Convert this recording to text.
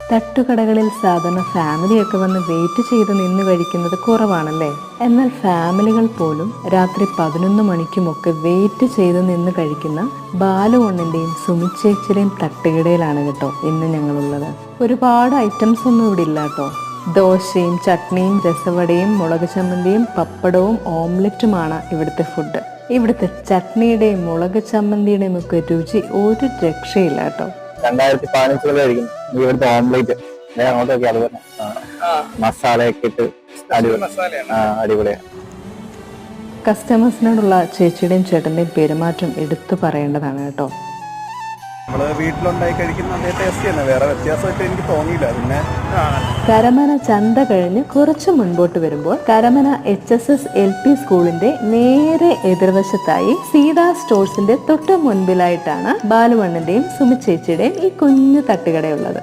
തട്ടുകടകളിൽ സാധാരണ ഫാമിലിയൊക്കെ വന്ന് വെയിറ്റ് ചെയ്ത് നിന്ന് കഴിക്കുന്നത് കുറവാണല്ലേ. എന്നാൽ ഫാമിലികൾ പോലും രാത്രി 11 മണിക്കുമൊക്കെ വെയിറ്റ് ചെയ്ത് നിന്ന് കഴിക്കുന്ന ബാലുവണ്ണന്റെയും സുമിച്ചേച്ചിയുടെയും തട്ടുകടയിലാണ് കേട്ടോ ഇന്ന് ഞങ്ങളുള്ളത്. ഒരുപാട് ഐറ്റംസ് ഒന്നും ഇവിടെ ഇല്ല കേട്ടോ. ദോശയും ചട്നിയും രസവടയും മുളക് ചമ്മന്തിയും പപ്പടവും ഓംലെറ്റുമാണ് ഇവിടുത്തെ ഫുഡ്. ഇവിടുത്തെ ചട്നിയുടെയും മുളക് ചമ്മന്തിയുടെയും ഒക്കെ രുചി ഒരു രക്ഷയില്ല കേട്ടോ. 2015 ഇവിടുത്തെ ഓംലേറ്റ് അങ്ങോട്ടൊക്കെ അതുപോലെ മസാലയൊക്കെ ഇട്ട് അടിപൊളിയാണ്. കസ്റ്റമേഴ്സിനോടുള്ള ചേച്ചിയുടെയും ചേട്ടന്റെയും പെരുമാറ്റം എടുത്തു പറയേണ്ടതാണ് കേട്ടോ. നമ്മള് വീട്ടിലുണ്ടായി കഴിക്കുന്ന അതേ ടേസ്റ്റ് തന്നെ, വേറെ വ്യത്യാസമായിട്ട് എനിക്ക് തോന്നിയില്ല. പിന്നെ കരമന ചന്ത കഴിഞ്ഞ് കുറച്ച് മുൻപോട്ട് വരുമ്പോൾ കരമന HSS LP സ്കൂളിന്റെ നേരെ എതിർവശത്തായി സീതാ സ്റ്റോഴ്സിന്റെ തൊട്ട് മുൻപിലായിട്ടാണ് ബാലുവണ്ണന്റെയും സുമിച്ചേച്ചിയുടെയും ഈ കുഞ്ഞു തട്ടുകടയുള്ളത്.